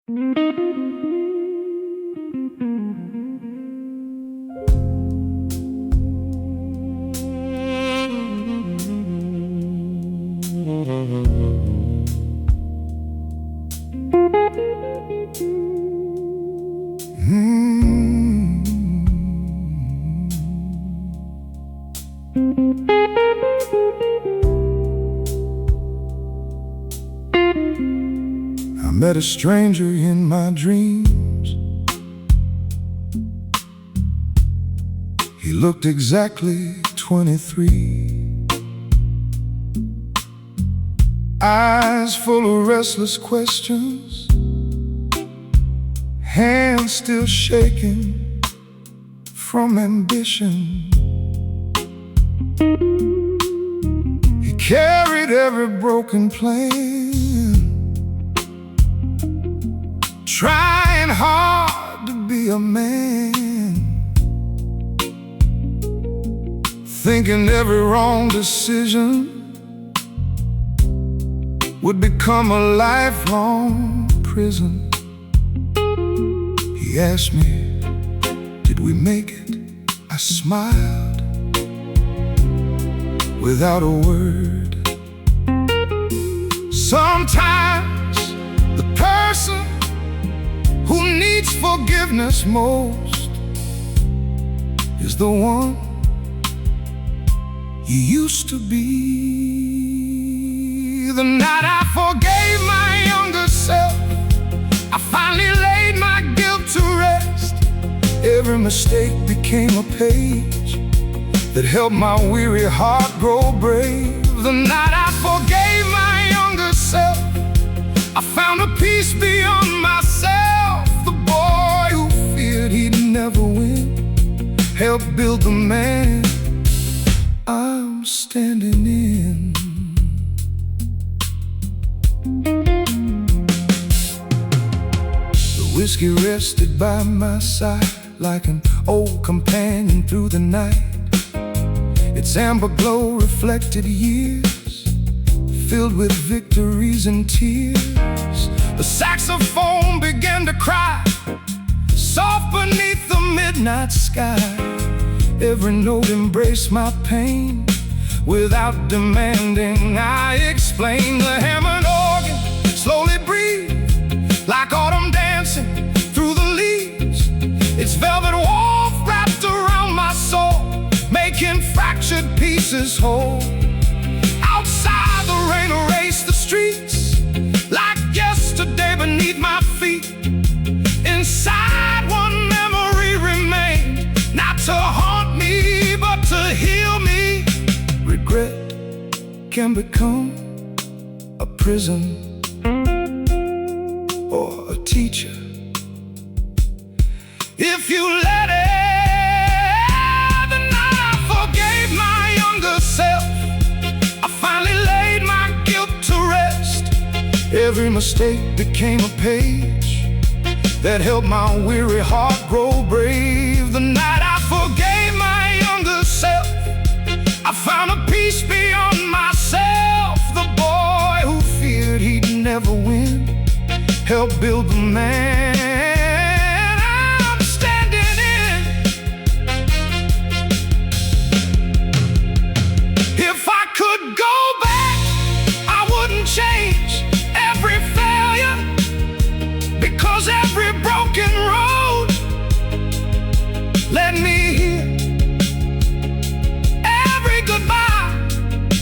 I met a stranger in my dreams. He looked exactly 23. Eyes full of restless questions, hands still shaking from ambition. He carried every broken plan, trying hard to be a man, thinking every wrong decision would become a lifelong prison. He asked me, did we make it? I smiled without a word. Sometimes the person who needs forgiveness most is the one you used to be. The night I forgave my younger self, I finally laid my guilt to rest. Every mistake became a page that helped my weary heart grow brave. The night I forgave my younger self, I found a peace beyond myself. The boy who feared he'd never win helped build the man I'm standing in. The whiskey rested by my side like an old companion through the night. Its amber glow reflected years filled with victories and tears. The saxophone began to cry, soft beneath the midnight sky. Every note embraced my pain. Without demanding, I explained. The hammered organ slowly breathed like autumn dancing through the leaves. Its velvet warmth wrapped around my soul, making fractured pieces whole. Outside, the rain erased the streets like yesterday beneath my feet. Inside, one memory remained, not to haunt me, but to heal me. Regret can become a prison or a teacher if you let it. The night I forgave my younger self, I finally laid my guilt to rest. Every mistake became a page that helped my weary heart grow brave. The night I forgave my younger self, I found a peace beyond myself. The boy who feared he'd never win helped build the man I'm standing in. If I could go back, I wouldn't change every failure, because every broken road led me here. Every goodbye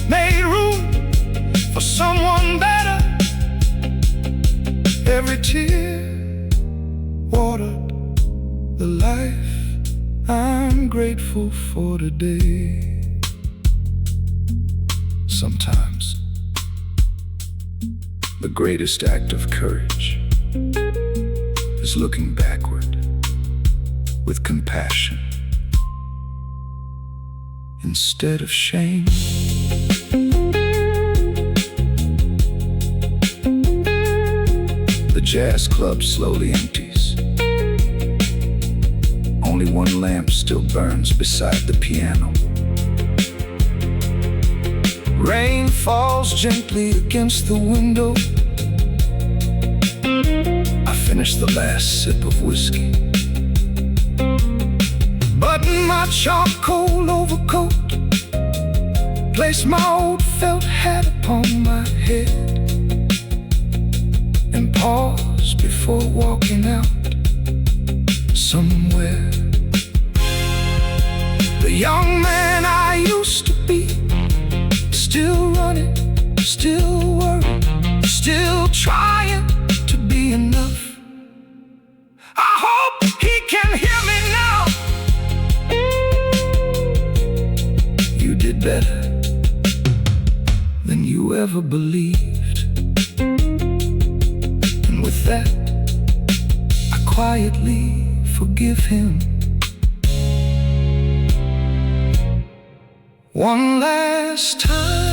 made room for someone better. Every tear watered the life I'm grateful for today. Sometimes the greatest act of courage is looking backward with compassion instead of shame. The jazz club slowly empties. Only one lamp still burns beside the piano. Rain falls gently against the window. I finished the last sip of whiskey. Buttoned my charcoal overcoat, placed my old felt hat upon my head, and paused before walking out somewhere. The young man I used to be, still running, still worried, still trying to be enough. I hope he can hear me now. You did better than you ever believed. And with that, I quietly forgive him. One last time.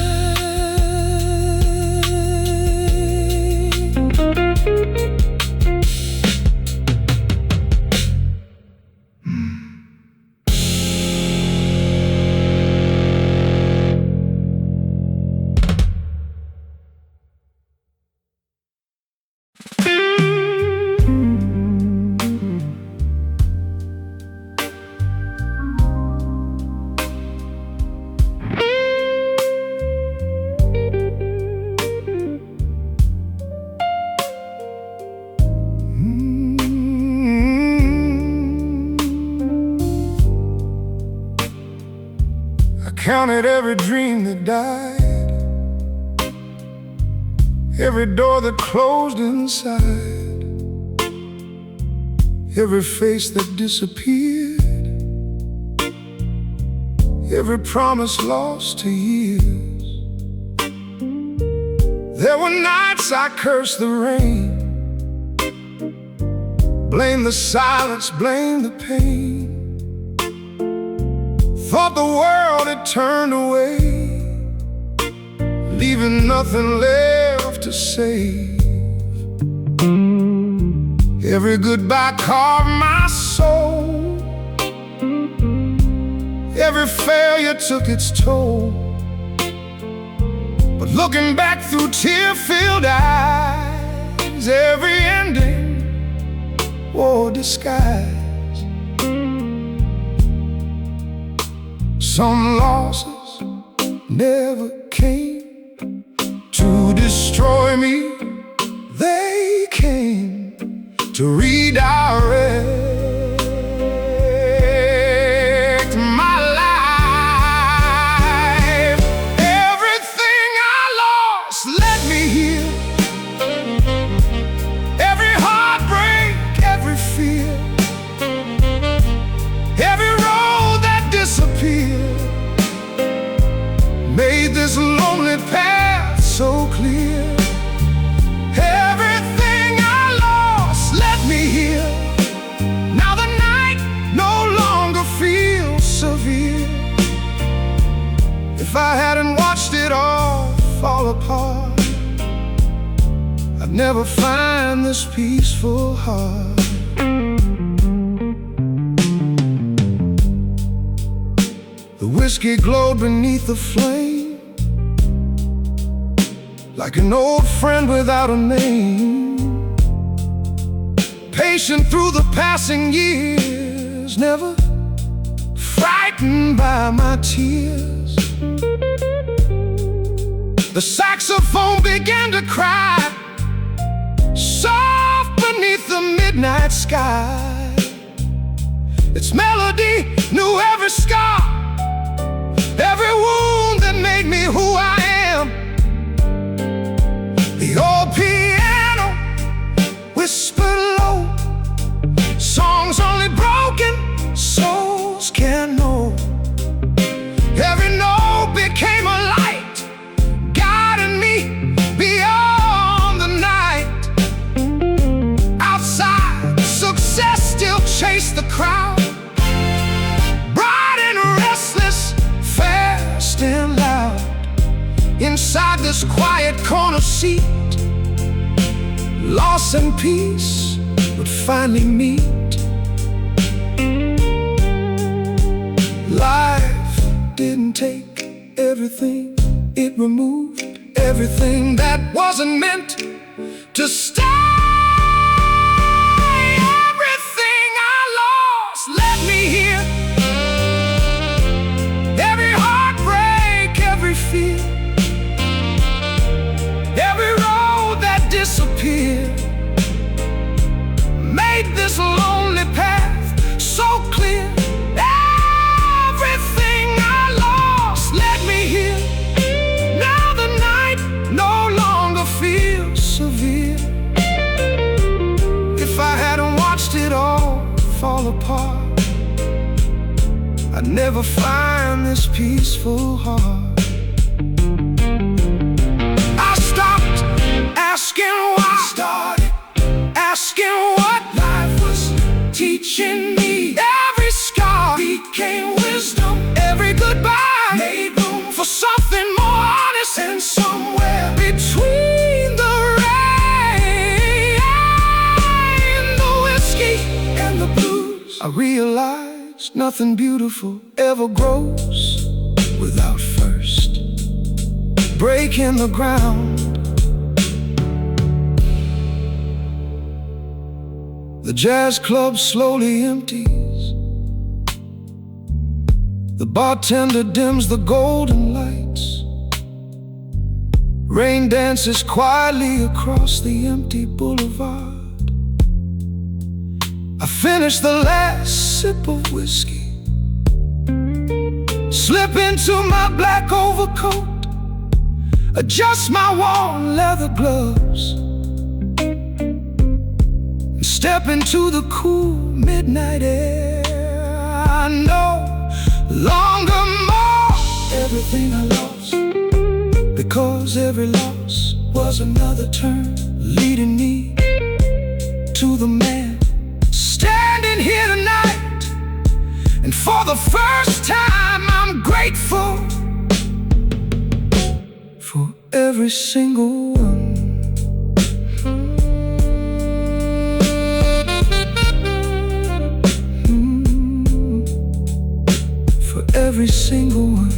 Counted every dream that died, every door that closed inside, every face that disappeared, every promise lost to years. There were nights I cursed the rain, blamed the silence, blamed the pain. Thought the world had turned away, leaving nothing left to save. Every goodbye carved my soul, every failure took its toll. But looking back through tear-filled eyes, every ending wore disguise. Some losses never came to destroy me. They came to redirect my life. Everything I lost led me here. Every heartbreak, every fear, every road that disappeared made this lonely path so clear. Everything I lost led me here. Now the night no longer feels severe. If I hadn't watched it all fall apart, I'd never find this peaceful heart. The whiskey glowed beneath the flame, like an old friend without a name. Patient through the passing years, never frightened by my tears. The saxophone began to cry, soft beneath the midnight sky. Its melody knew every scar, every wound that made me who I am. The old piano whispered low, songs only broken souls can know. Every note became a light, guiding me beyond the night. Outside, success still chased the crowd, bright and restless, fast and loud. Inside this quiet corner seat, loss and peace would finally meet. Life didn't take everything, it removed everything that wasn't meant to stay. lonely path so clear. Everything I lost led me here. Now the night no longer feels severe. If I hadn't watched it all fall apart, I'd never find this peaceful heart. I stopped asking why, started asking what life was teaching me. Every scar became wisdom. Every goodbye made room for something more honest. And somewhere between the rain, the whiskey, and the blues, I realized nothing beautiful ever grows without first breaking the ground. The jazz club slowly empties. The bartender dims the golden lights. Rain dances quietly across the empty boulevard. I finish the last sip of whiskey, slip into my black overcoat, adjust my worn leather gloves, and step into the cool midnight air. I know longer more everything I lost, because every loss was another turn leading me to the man standing here tonight. And for the first time I'm grateful for every single one. For every single one.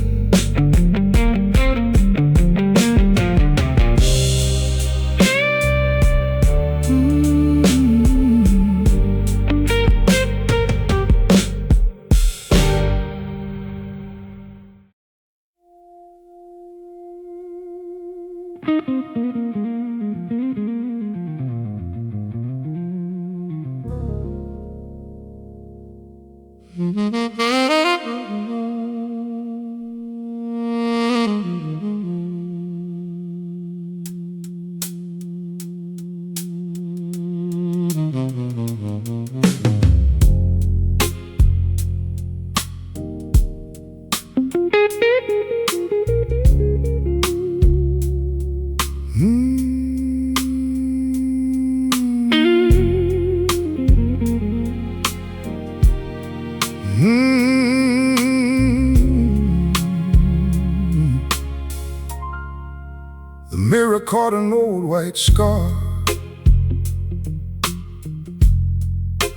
The mirror caught an old white scar,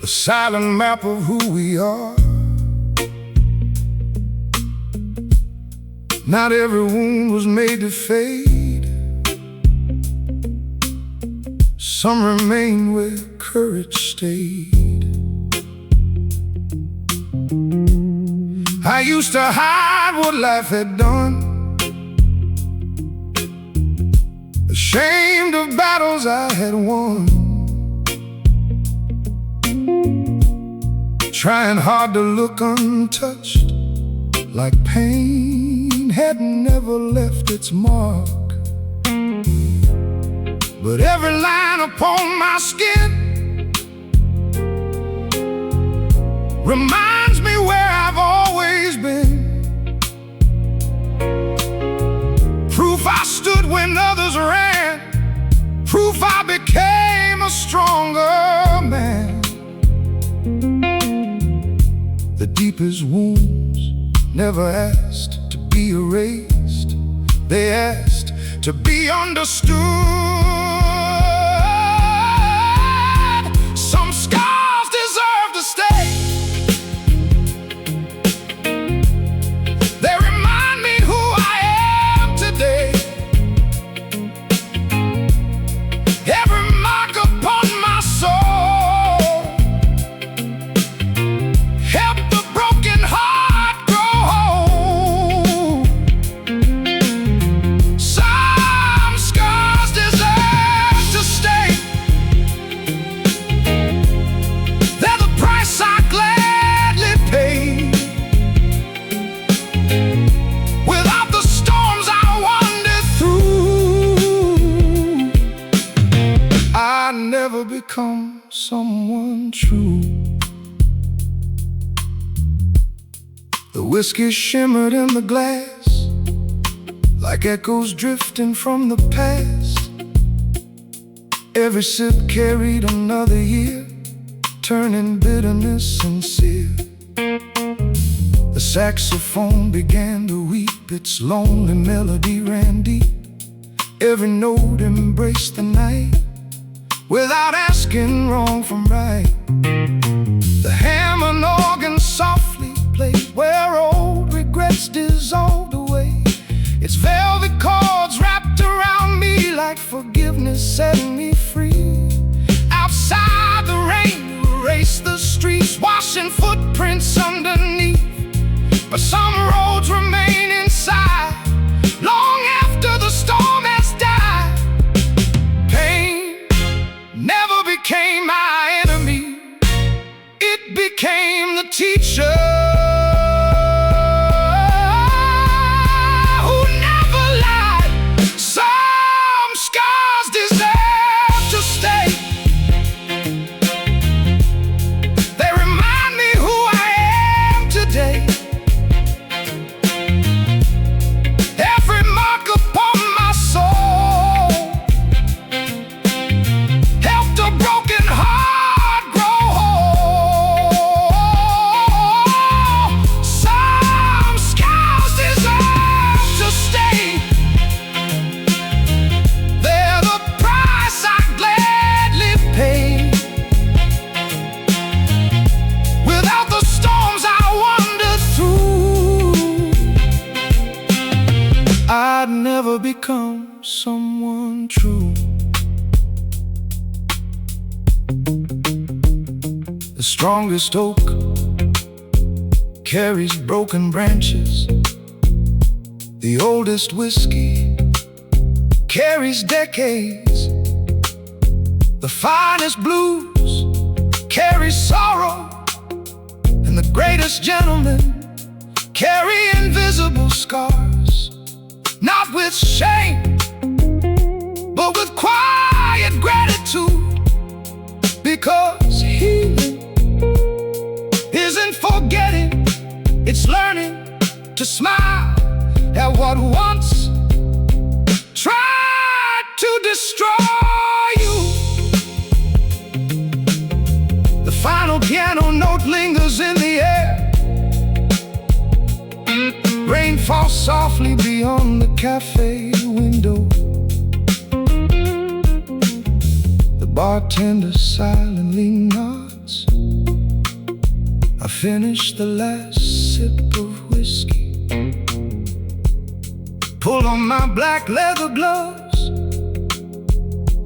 a silent map of who we are. Not every wound was made to fade. Some remain where courage stayed. I used to hide what life had done, ashamed of battles I had won, trying hard to look untouched, like pain had never left its mark. But every line upon my skin reminds me where I've always been. Proof I stood when others ran, proof I became a stronger man. The deepest wounds never asked to be erased, they asked to be understood. Some scars deserve to stay. They remind me who I am today. Every mark upon my soul help the broken heart grow whole. Some scars deserve someone true. The whiskey shimmered in the glass like echoes drifting from the past. Every sip carried another year, turning bitterness sincere. The saxophone began to weep, its lonely melody ran deep. Every note embraced the night, without asking wrong from right. The hammer and organ softly played where old regrets dissolved away. Its velvet chords wrapped around me like forgiveness setting me free. Outside the rain erased the streets, washing footprints underneath. But some roads remain inside, long after the storm has died. Pain never became my enemy, it became the teacher. I'd never become someone true. The strongest oak carries broken branches. The oldest whiskey carries decades. The finest blues carries sorrow, and the greatest gentlemen carry invisible scars. Not with shame, but with quiet gratitude. Because healing isn't forgetting, it's learning to smile at what once tried to destroy you. The final piano note lingers in the air. Rain falls softly beyond the cafe window. The bartender silently nods. I finish the last sip of whiskey, pull on my black leather gloves,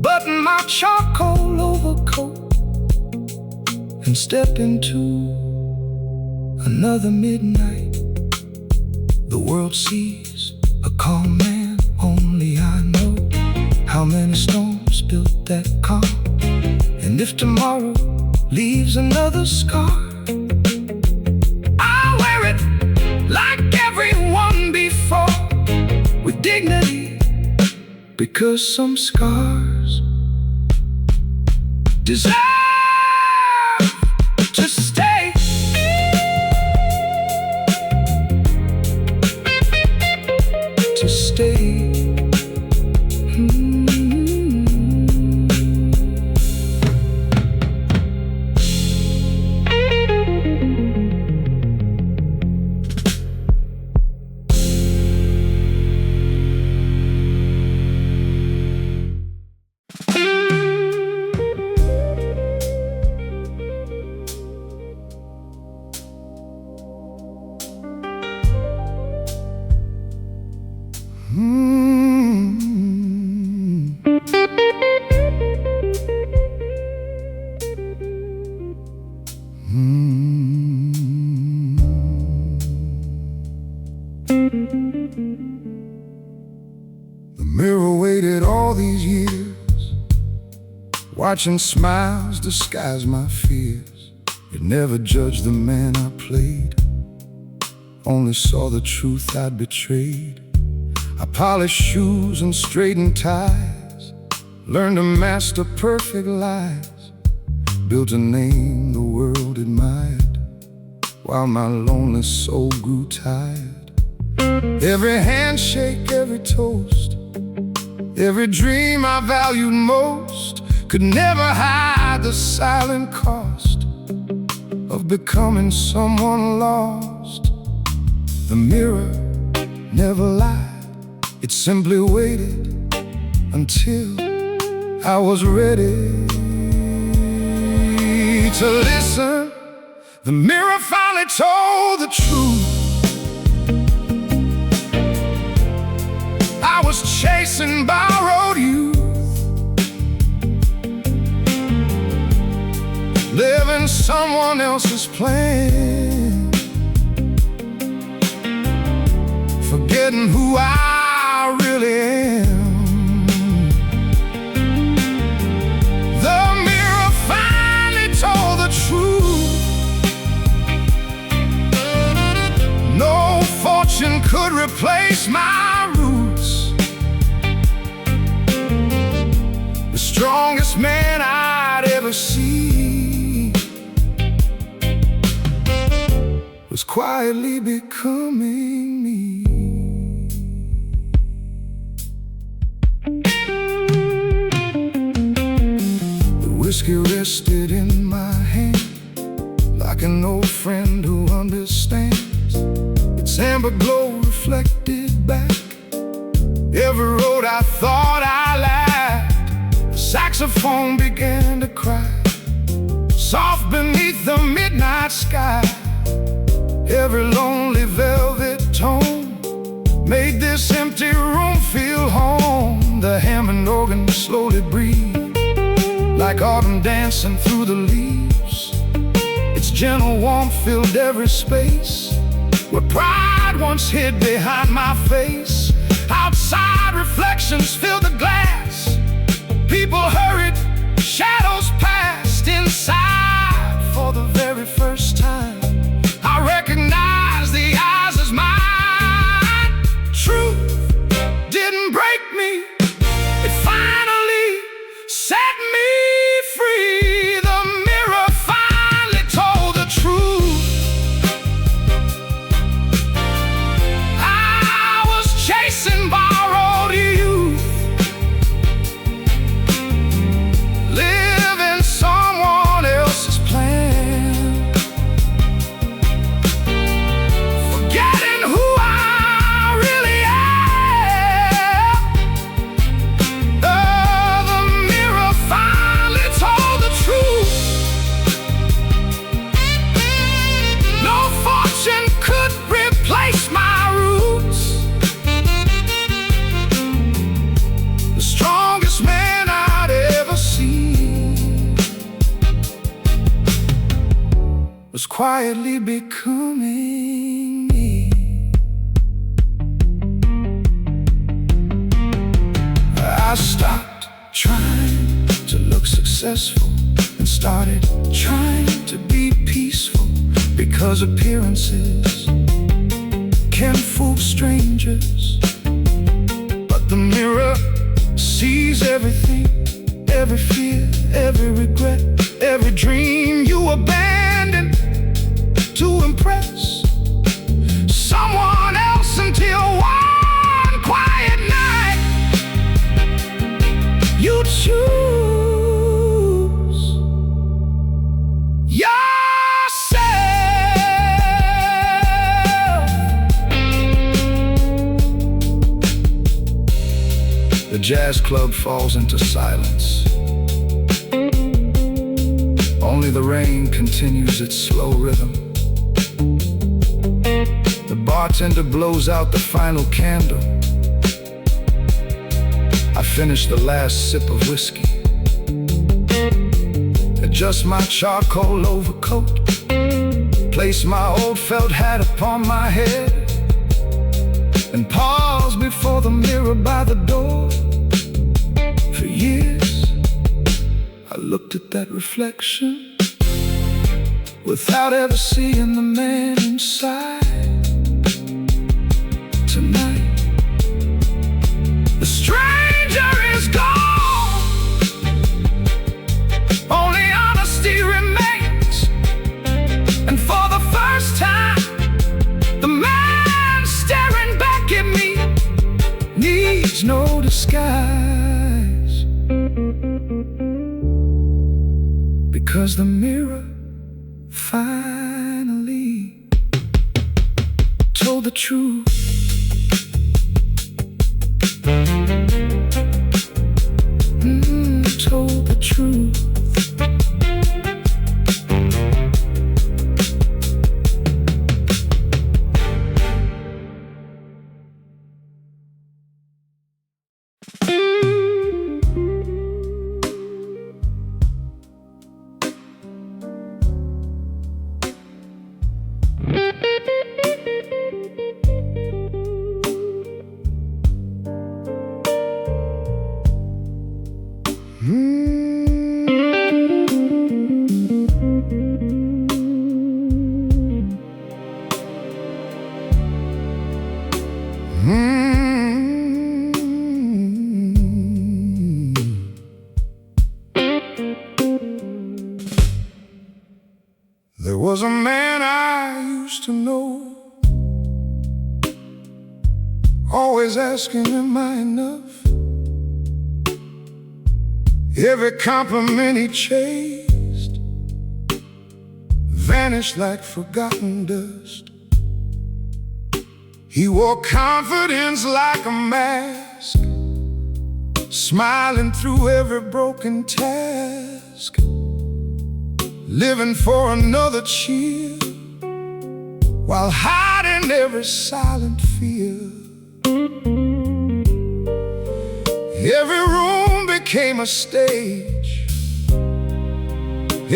button my charcoal overcoat, and step into another midnight. The world sees a calm man, only I know how many storms built that calm. And if tomorrow leaves another scar, I'll wear it like everyone before, with dignity, because some scars deserve to stay. To stay. The mirror waited all these years, watching smiles disguise my fears. It never judged the man I played, only saw the truth I'd betrayed. I polished shoes and straightened ties, learned to master perfect lies. built a name the world admired, while my lonely soul grew tired. Every handshake, every toast, every dream I valued most could never hide the silent cost of becoming someone lost. The mirror never lied, it simply waited until I was ready to listen. The mirror finally told the truth. I was chasing borrowed youth, living someone else's plan, forgetting who I really am. The mirror finally told the truth. No fortune could replace my roots. The strongest man I'd ever seen was quietly becoming me. The whiskey rested in my hand like an old friend who understands. Its amber glow reflected back every road I thought I lacked. The saxophone began to cry, soft beneath the midnight sky. Every lonely velvet tone made this empty room feel home. The Hammond organ slowly breathed, like autumn dancing through the leaves. Its gentle warmth filled every space where pride once hid behind my face. Outside, reflections filled the glass. People hurried, shadows passed. Inside, for the very first time, I recognized the eyes as mine. Truth didn't break me, it finally set me free. The mirror finally told the truth. I was chasing borrowed youth, living someone else's plan, forgetting who I really am. The mirror finally told the truth. No fortune could replace my roots. The strongest man I'd ever seen was quietly becoming me. I stopped trying to look successful and started trying to be peaceful, because appearances can fool strangers, but the mirror sees everything, every fear, every regret, every dream you abandoned to impress someone else, until one quiet night you choose yourself. The jazz club falls into silence. Only the rain continues its slow rhythm. The bartender blows out the final candle. I finish the last sip of whiskey, adjust my charcoal overcoat, place my old felt hat upon my head, and pause before the mirror by the door. For years I looked at that reflection without ever seeing the man inside. Tonight, the stranger is gone. Only honesty skies, because the mirror finally told the truth. Told the truth. There was a man I used to know, always asking, am I enough? Every compliment he chased vanished like forgotten dust. He wore confidence like a mask, smiling through every broken task, living for another cheer, while hiding every silent fear. Every room became a stage,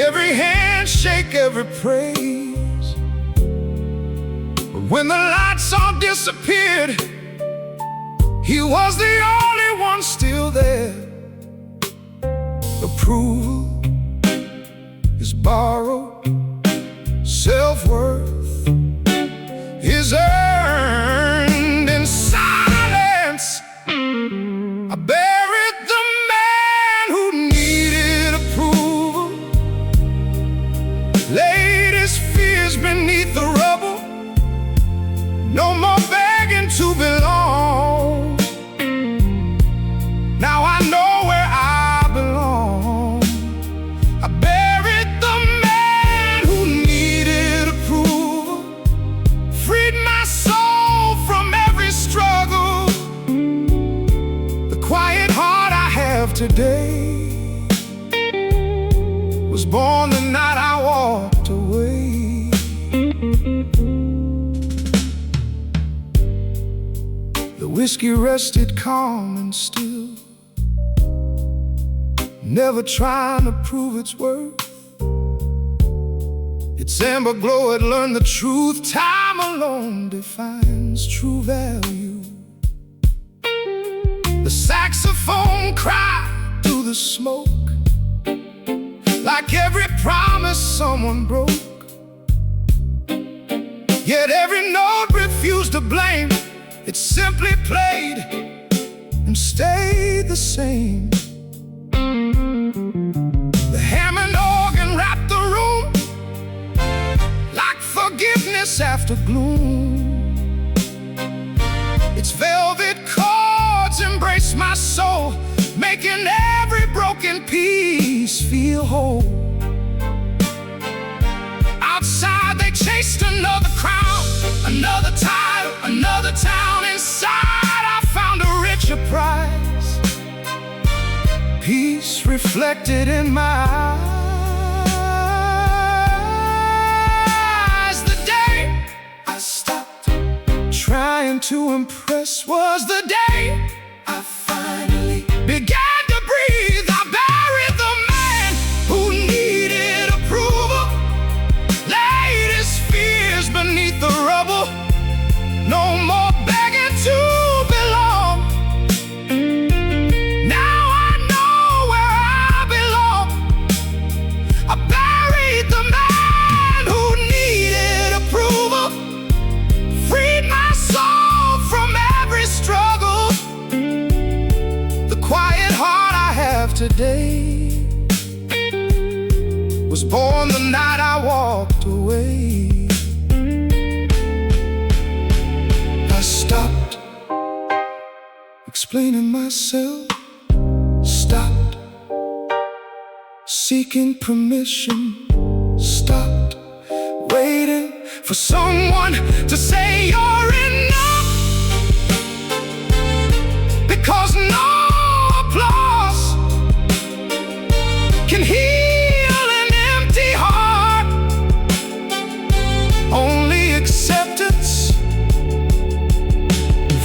every handshake, every praise. But when the lights all disappeared, he was the only one still there. Approval is borrowed, self-worth is earned in silence. I buried the man who needed approval, laid his fears beneath the rubble. No more begging to belong. Now I know where I belong. I buried the man who needed approval, freed my soul from every struggle. The quiet heart I have today was born the night I walked away. The whiskey rested calm and still, never trying to prove its worth. Its amber glow had learned the truth. Time alone defines true value. The saxophone cried through the smoke, like every promise someone broke. Yet every note refused to blame. It simply played and stayed the same. The Hammond organ wrapped the room like forgiveness after gloom. Its velvet chords embraced my soul, making every broken piece feel whole. Outside they chased another crown, another title, another town. Inside I found a richer prize, peace reflected in my eyes. The day I stopped trying to impress was the day I finally began to breathe. I buried the man who needed approval, laid his fears beneath the rubble. No more begging to belong. Now I know where I belong. I buried the man who needed approval, freed my soul from every struggle. The quiet heart I have today was born the night I walked away. I stopped explaining myself, stopped seeking permission, stopped waiting for someone to say you're enough, because no applause can heal an empty heart. Only acceptance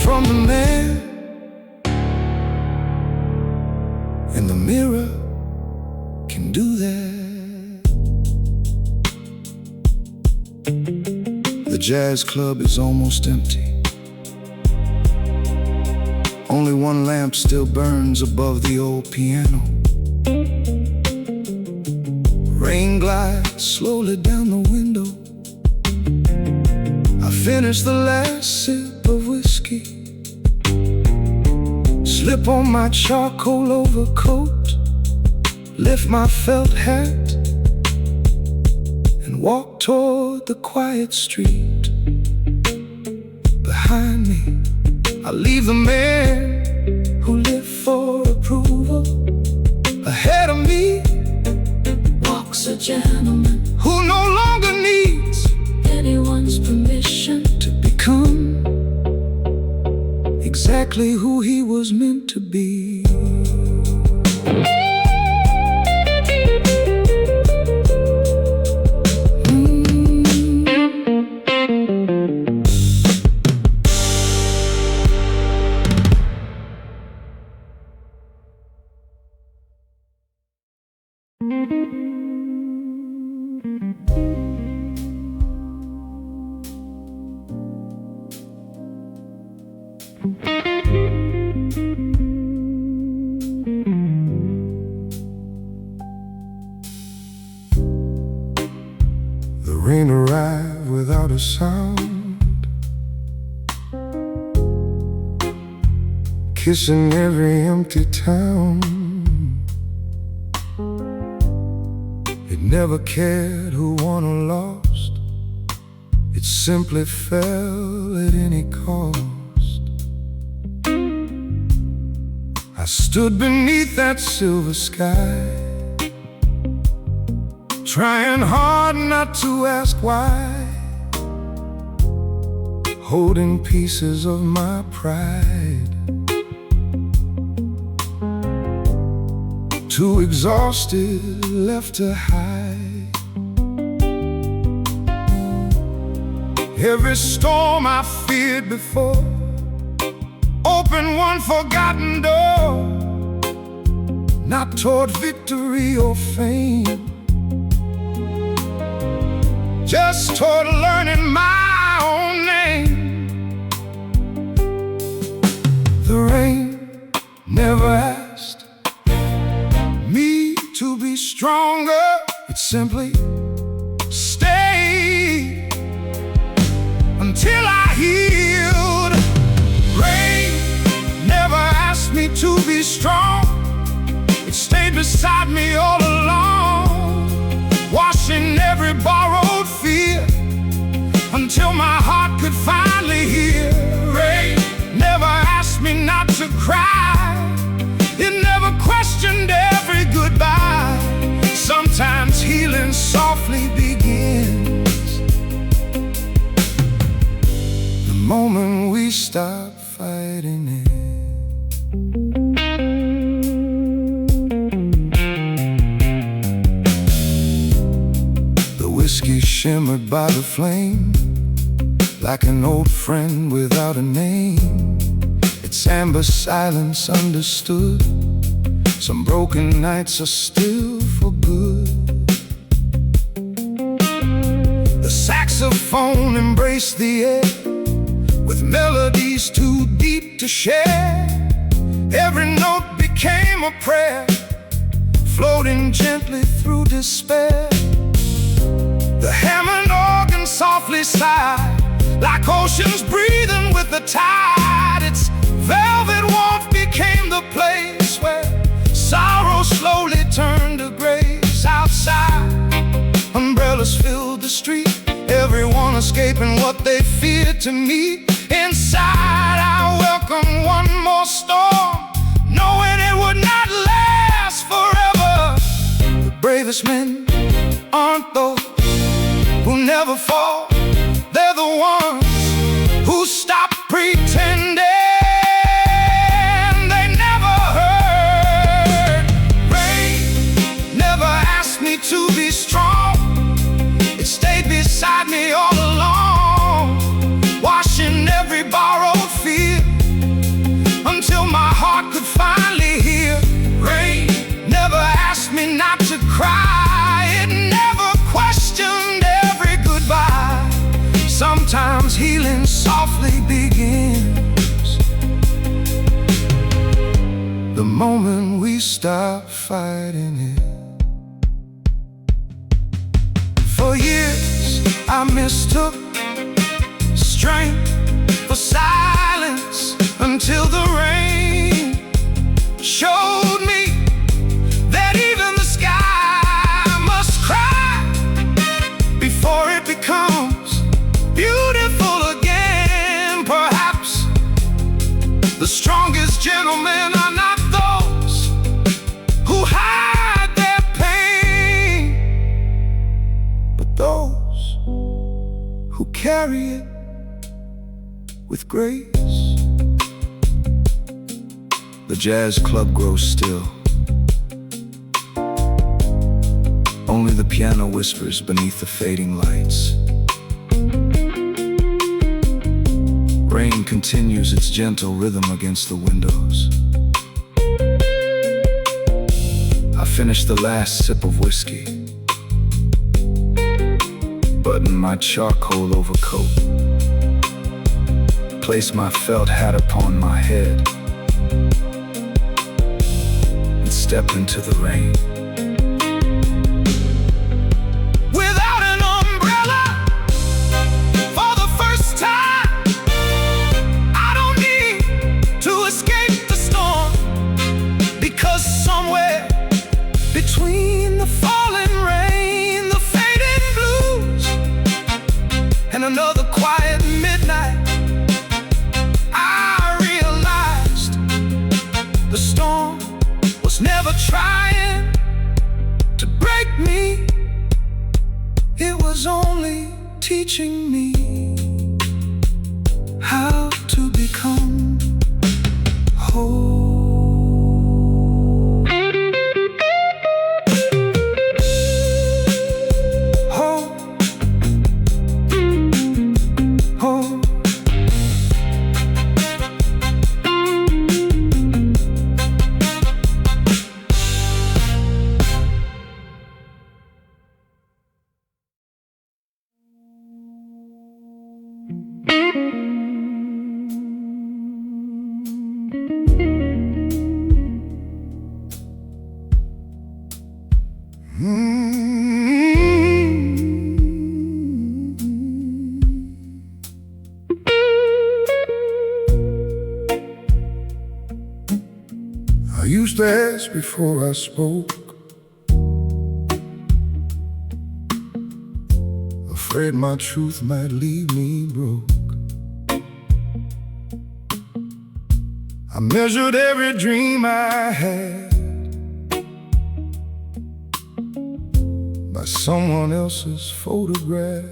from the man in the mirror can do that. The jazz club is almost empty. Only one lamp still burns above the old piano. Rain glides slowly down the window. I finish the last sip of whiskey, slip on my charcoal overcoat, lift my felt hat, and walk toward the quiet street. Behind me, I leave the man who lived for approval. Ahead of me walks a gentleman who no longer needs anyone's permission to become exactly who he was meant to be. The rain arrived without a sound, kissing every empty town. It never cared who won or lost, it simply fell at any cost. I stood beneath that silver sky, trying hard not to ask why, holding pieces of my pride, too exhausted left to hide. Every storm I feared before opened one forgotten door, not toward victory or fame, just toward learning my own name. The rain never asked me to be stronger, it simply stayed until I healed. Rain never asked me to be strong, it stayed beside me all along, washing every borrowed fear until my heart could finally hear. Rain never asked me not to cry, it never questioned every goodbye. Sometimes healing softly begins the moment we stop fighting it. Whiskey shimmered by the flame, like an old friend without a name. Its amber silence understood, some broken nights are still for good. The saxophone embraced the air with melodies too deep to share. Every note became a prayer, floating gently through despair. The Hammond organ softly sighed, like oceans breathing with the tide. Its velvet warmth became the place where sorrow slowly turned to grace. Outside, umbrellas filled the street, everyone escaping what they feared to meet. Inside, I welcomed welcome one more storm, knowing it would not last forever. The bravest men aren't those who never fall, they're the ones who stop pretending they never heard. Rain never asked me to be strong, it stayed beside me all along, washing every borrowed fear until my heart could finally hear. Rain never asked me not to cry, it never questioned every goodbye. Sometimes healing softly begins the moment we stop fighting it. For years I mistook strength for silence, until the rain showed me that even the sky must cry before it becomes beautiful again. Perhaps the strongest gentlemen are not those who hide their pain, but those who carry it with grace. The jazz club grows still. Only the piano whispers beneath the fading lights. Rain continues its gentle rhythm against the windows. I finish the last sip of whiskey, button my charcoal overcoat, place my felt hat upon my head, and step into the rain. Without an umbrella, for the first time, I don't need to escape the storm, because somewhere between the falling rain, the fading blues, and another quiet midnight, I realized the storm was never trying to break me. It was only teaching me how to become whole. Whole. Whole. I used to ask before I spoke, afraid my truth might leave me broke. I measured every dream I had by someone else's photograph.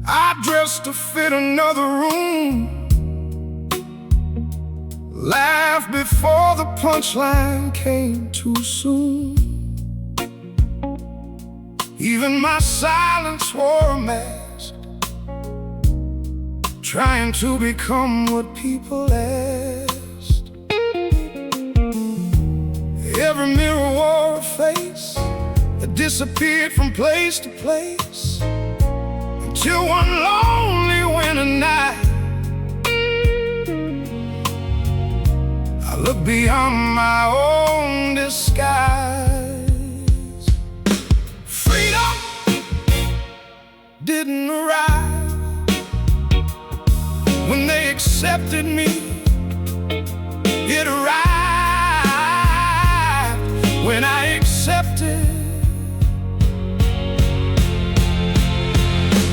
I dressed to fit another room, laughed before the punchline came too soon. Even my silence wore a mask, trying to become what people asked. Every mirror wore a face that disappeared from place to place, until one lonely winter night I looked beyond my own disguise. Freedom didn't arrive when they accepted me. It arrived when I accepted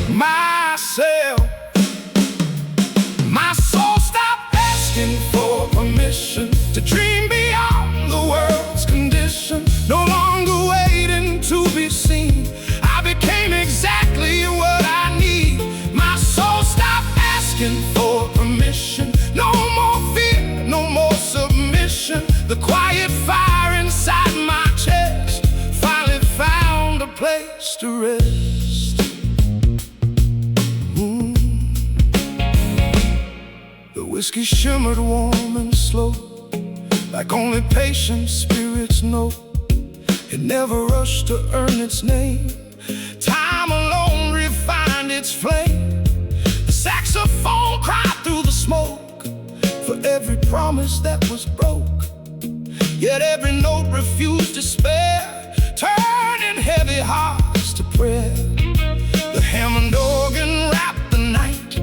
myself. to dream beyond the world's condition. No longer waiting to be seen, I became exactly what I need. My soul stopped asking for permission. No more fear, no more submission. The quiet fire inside my chest finally found a place to rest. The whiskey shimmered warm and slow, like only patient spirits know. It never rushed to earn its name. Time alone refined its flame. The saxophone cried through the smoke for every promise that was broke. Yet every note refused despair, turning heavy hearts to prayer. The Hammond organ wrapped the night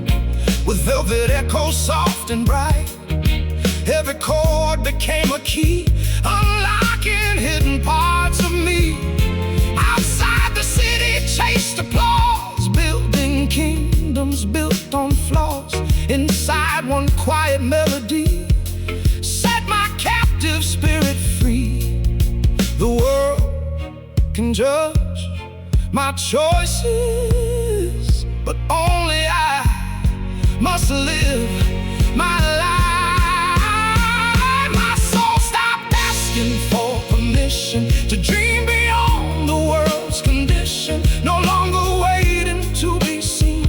with velvet echoes soft and bright. Every chord became a key, unlocking hidden parts of me. Outside the city chased applause, building kingdoms built on flaws. Inside one quiet melody set my captive spirit free. The world can judge my choices, but only I must live my life. My soul stopped asking for permission to dream beyond the world's condition. No longer waiting to be seen,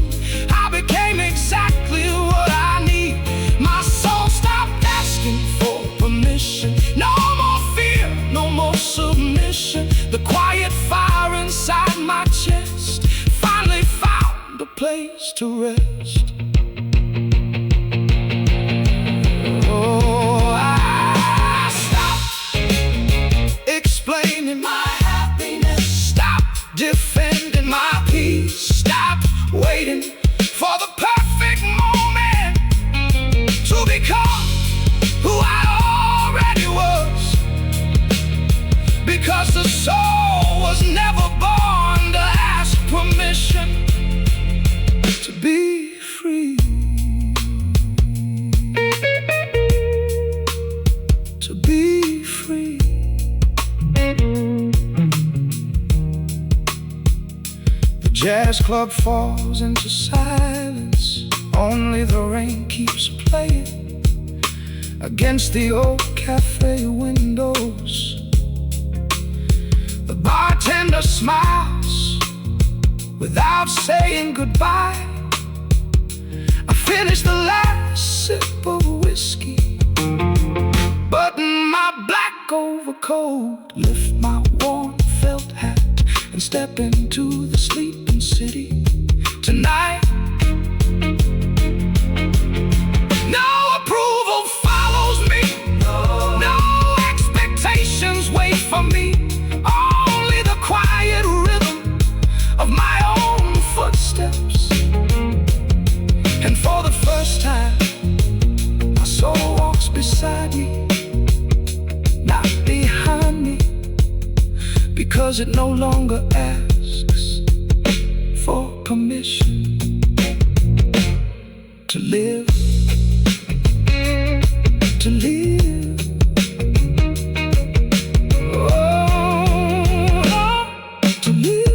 I became exactly what I need. My soul stopped asking for permission. No more fear, no more submission. The quiet fire inside my chest finally found a place to rest. Explaining my happiness, stop defending my peace, stop waiting for the perfect moment to become who I already was. Because the soul was never born to ask permission to be free. To be free. The jazz club falls into silence. Only the rain keeps playing against the old cafe windows. The bartender smiles without saying goodbye. I finish the last sip of whiskey, button my black overcoat, lift my warm felt hat, and step into the sleeping city tonight. No approval follows me, no expectations wait for me. Only the quiet rhythm of my own footsteps. And for the first time, my soul walks beside me, not behind me, because it no longer asks for permission to live, to live. To live.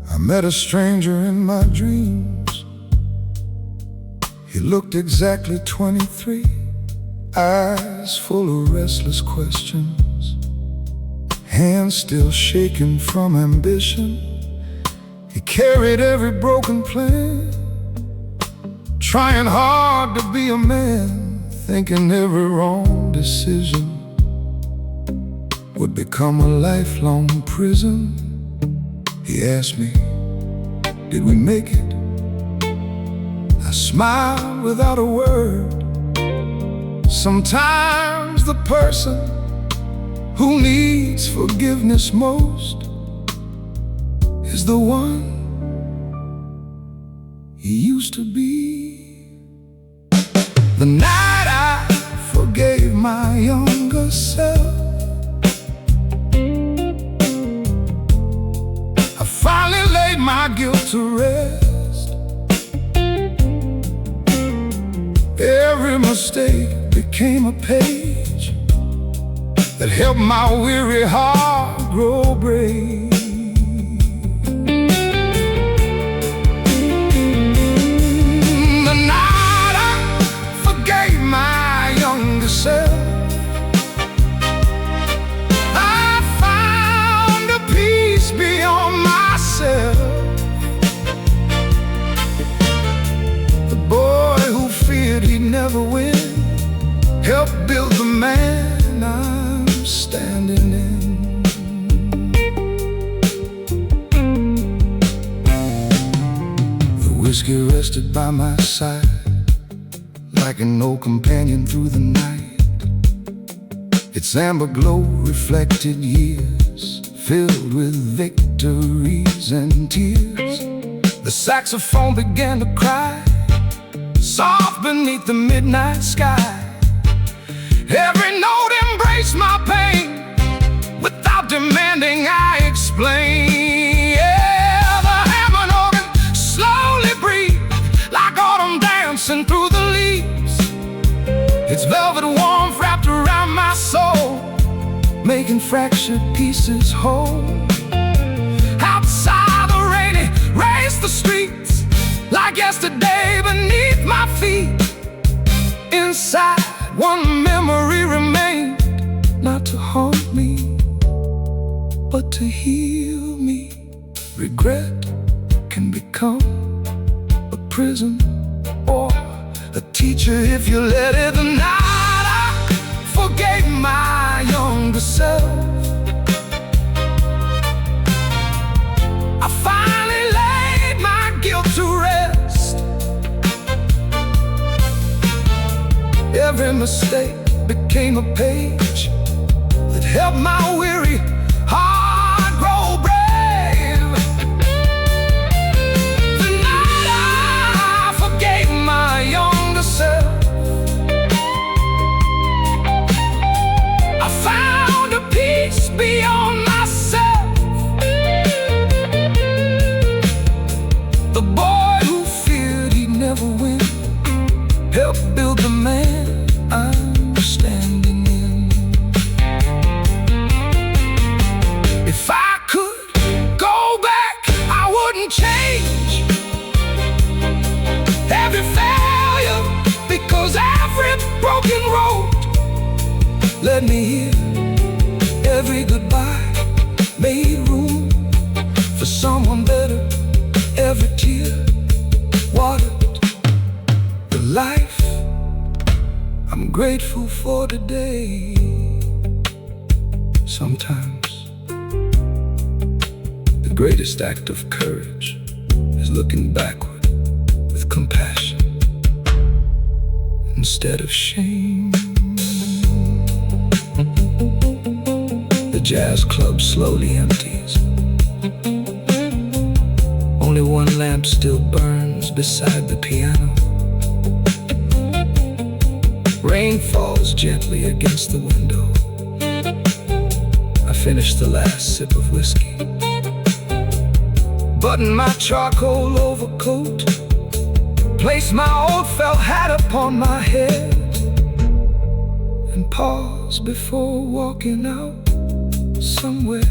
I met a stranger in my dreams. He looked exactly 23, eyes full of restless questions, hands still shaking from ambition. He carried every broken plan, trying hard to be a man, thinking every wrong decision would become a lifelong prison. He asked me, did we make it? I smiled without a word. Sometimes the person who needs forgiveness most is the one he used to be. The night I forgave my younger self, I finally laid my guilt to rest. Every mistake became a page that helped my weary heart grow brave. The night I forgave my younger self, I found a peace beyond myself. The boy who feared he'd never win helped build the man I'm standing in. The whiskey rested by my side like an old companion through the night. Its amber glow reflected years filled with victories and tears. The saxophone began to cry, soft beneath the midnight sky. Every note embraced my pain, without demanding I explain. Yeah, the hammered organ slowly breathed, like autumn dancing through the leaves. Its velvet warmth wrapped around my soul, making fractured pieces whole. Outside the rainy raced the streets, like yesterday beneath my feet. Inside, one memory remained, not to haunt me, but to heal me. Regret can become a prison or a teacher if you let it. The night I forgave my younger self, I finally laid my guilt to rest. Every mistake became a page that helped my weary heart grow brave. The night I forgave my younger self, I found a peace beyond myself. The boy who feared he'd never win helped build the man I'm standing in. If I could go back, I wouldn't change every failure, because every broken road led me here. Every goodbye made room for someone better. Every tear watered the life I'm grateful for today. Sometimes the greatest act of courage is looking backward with compassion instead of shame. The jazz club slowly empties. Only one lamp still burns beside the piano. Rain falls gently against the window. I finish the last sip of whiskey, button my charcoal overcoat, place my old felt hat upon my head, and pause before walking out somewhere.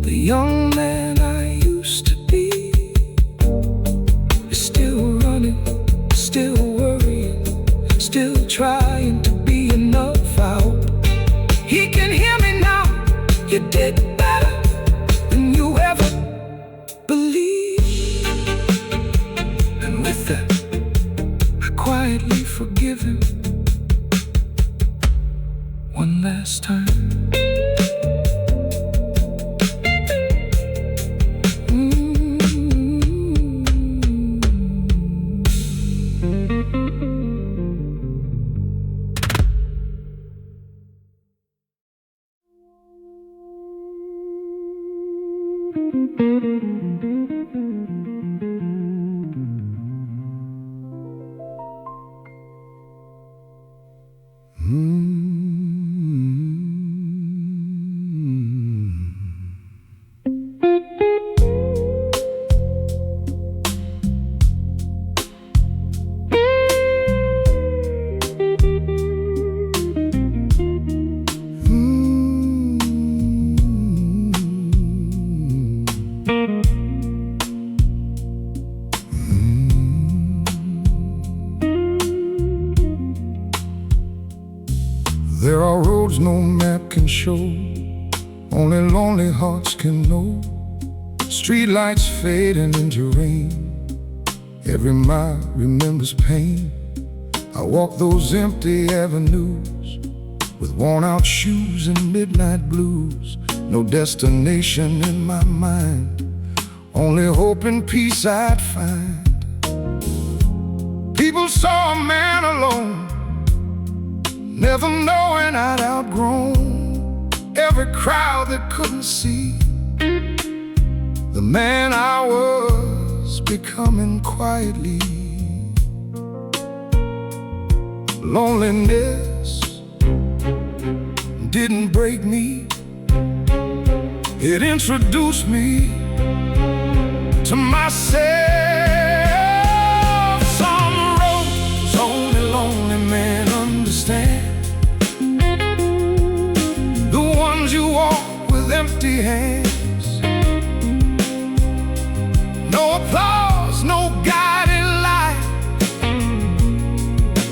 The young man I used to be is still running, still worrying, still trying to be enough. I hope he can hear me now. You did better than you ever believed. And with that, I quietly forgive him one last time. There are roads no map can show, only lonely hearts can know. Streetlights fading into rain, every mile remembers pain. I walk those empty avenues with worn-out shoes and midnight blues. No destination in my mind, only hope and peace I'd find. People saw a man alone, never knowing I'd outgrown every crowd that couldn't see the man I was becoming quietly. Loneliness didn't break me, it introduced me to myself. Some roads only lonely men understand, the ones you walk with empty hands. No applause, no guiding light,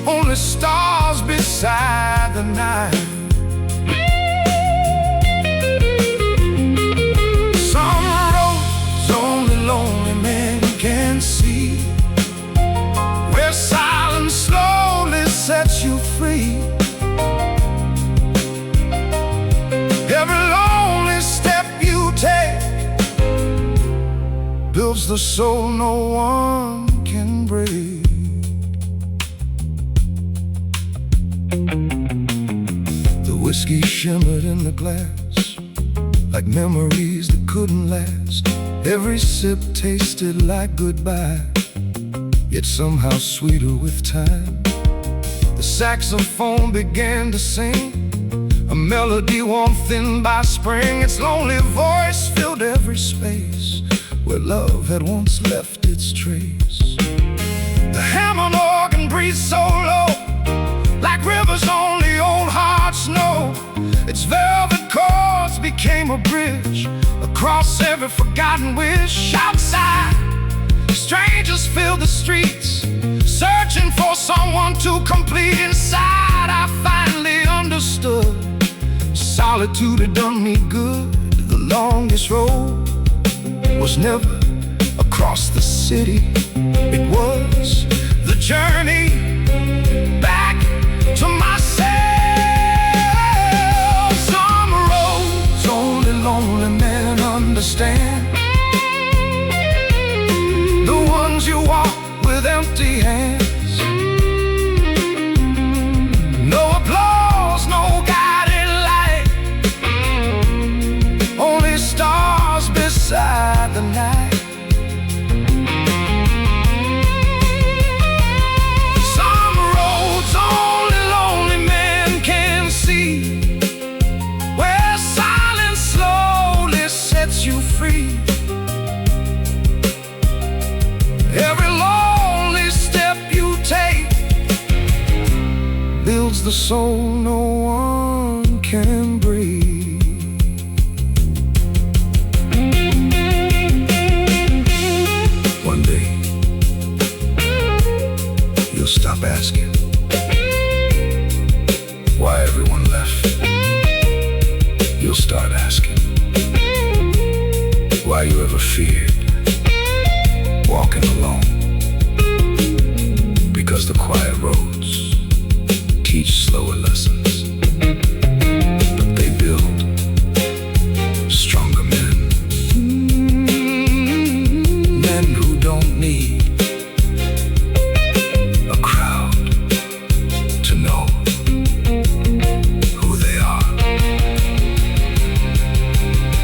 only stars beside the night. Some roads only lonely men can see, where silence slowly sets you free. Every lonely step you take builds the soul no one can break. The whiskey shimmered in the glass like memories that couldn't last. Every sip tasted like goodbye, yet somehow sweeter with time. The saxophone began to sing, a melody worn thin by spring. Its lonely voice filled every space where love had once left its trace. The Hammond organ breathed so low, like rivers only old hearts know. Its velvet chords became a bridge across every forgotten wish. Outside, strangers filled the streets, searching for someone to complete. Inside, I finally understood solitude had done me good. The longest road was never across the city, it was the journey back to myself. Some roads only lonely men understand, the ones you walk with empty hands. No applause, no guiding light, only stars beside the night. Some roads only lonely men can see, where silence slowly sets you free. Every lonely step you take builds the soul no one can breathe. One day you'll stop asking why everyone left. You'll start asking why you ever feared walking alone. Because the quiet roads teach slower lessons, but they build stronger men. Men who don't need a crowd to know who they are.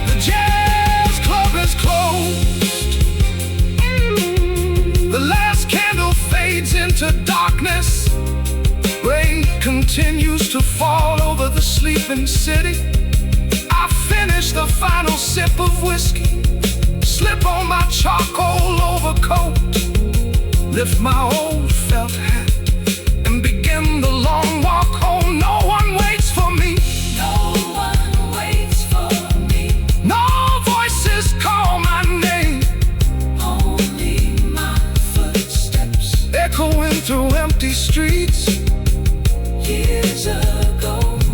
The jazz club is closed, continues to fall over the sleeping city. I finish the final sip of whiskey, slip on my charcoal overcoat, lift my old felt hat, and begin the long walk home. No one waits for me. No one waits for me. No voices call my name. Only my footsteps Echoing through empty streets.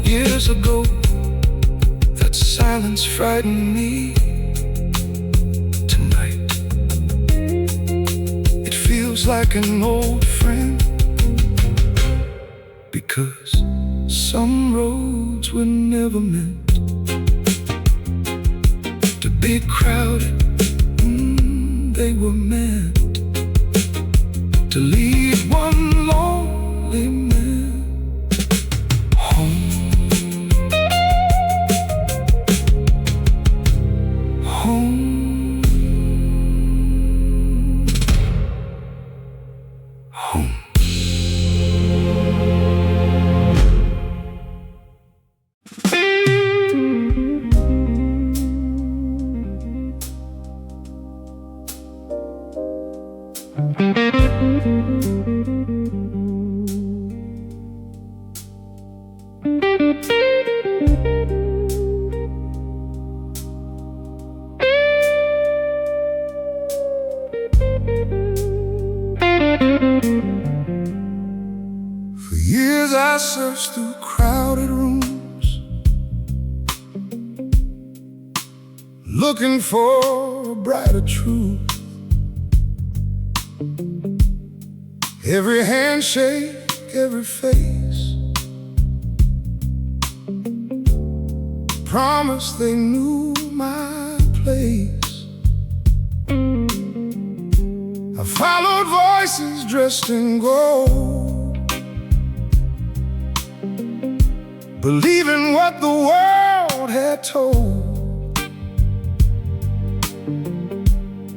Years ago, that silence frightened me. Tonight, it feels like an old friend, because some roads were never meant to be crowded. They were meant to lead one lonely man home. Home. Home. For years I searched through crowded rooms, looking for a brighter truth. Every handshake, every face promised they knew my place. I followed voices dressed in gold, believing what the world had told,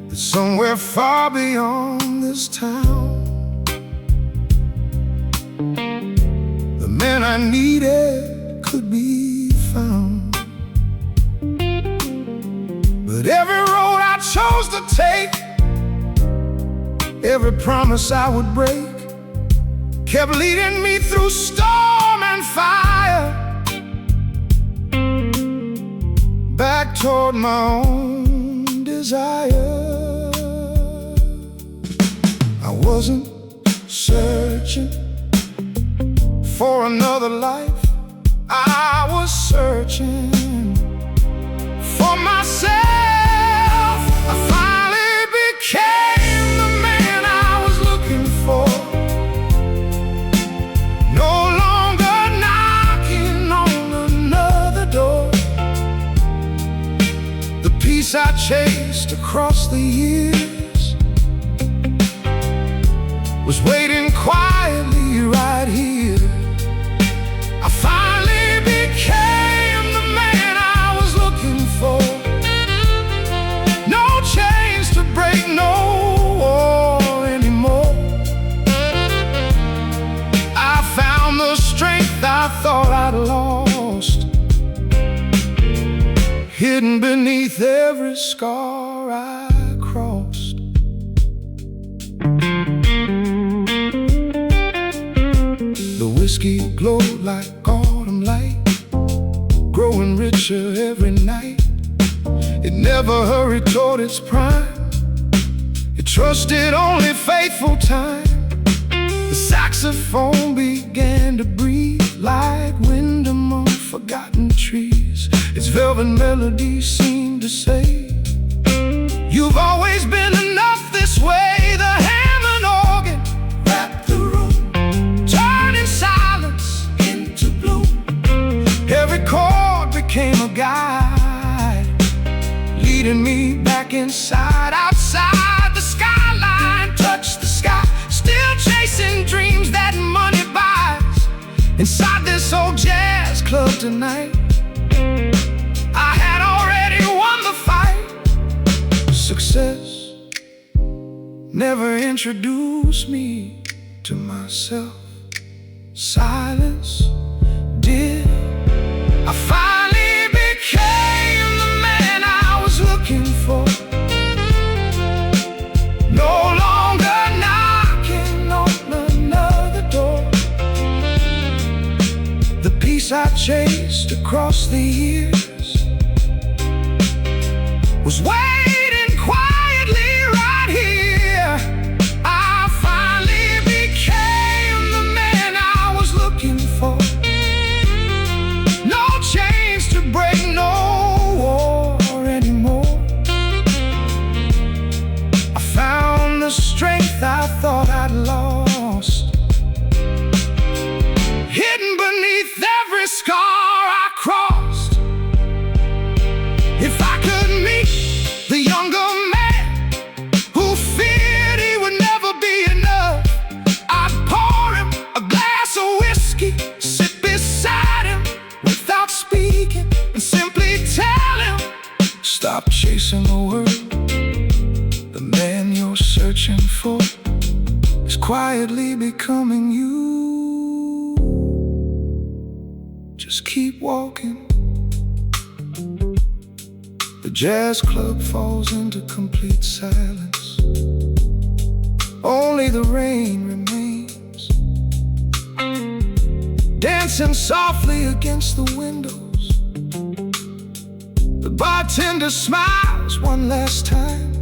that somewhere far beyond this town, the man I needed could be found. But every road I chose to take, every promise I would break, kept leading me through storm and fire, back toward my own desire. I wasn't searching for another life, I was searching for myself. I finally became the man I was looking for, no longer knocking on another door. The peace I chased across the years was waiting quietly right here. I finally became the man I was looking for. No chains to break, no war anymore. I found the strength I thought I'd lost, hidden beneath every scar I crossed. The whiskey glowed like autumn light, growing richer every night. It never hurried toward its prime, it trusted only faithful time. The saxophone began to breathe like wind among forgotten trees. Its velvet melody seemed to say, you've always been enough this way. The Hammond organ wrapped the room, turning silence into bloom. Every chord became a guide, leading me back inside. Outside, the skyline touched the sky, still chasing dreams that money buys. Inside this old jazz club tonight, I had already won the fight. Success never introduced me to myself. silence did. I finally became the man I was looking for. No longer knocking on another door. The peace I chased across the years was waiting quietly right here. I finally became the man I was looking for. No chains to break, no war anymore. I found the strength I thought I'd lost, hidden beneath every scar I crossed. If I could meet the younger man who feared he would never be enough, I'd pour him a glass of whiskey, sit beside him without speaking, and simply tell him, stop chasing the world. The man you're searching for is quietly becoming you. Just keep walking. The jazz club falls into complete silence. Only the rain remains, dancing softly against the windows. The bartender smiles one last time.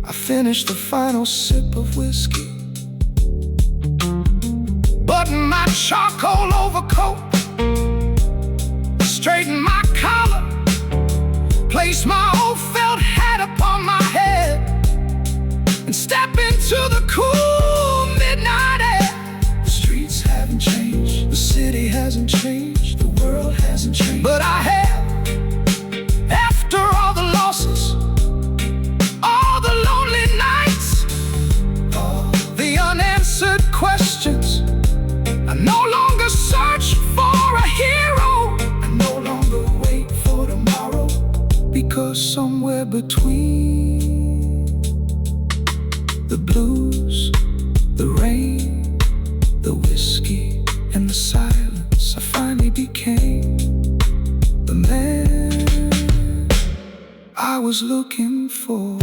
I finish the final sip of whiskey, button my charcoal overcoat, straighten my collar, place my old felt hat upon my head, and step into the cool midnight air. The streets haven't changed, the city hasn't changed, the world hasn't changed, but I have. After all the losses, all the lonely nights, all the unanswered questions, I no longer search for a hero. I no longer wait for tomorrow, because somewhere between the blues, the rain, the whiskey, and the silence, I finally became the man I was looking for.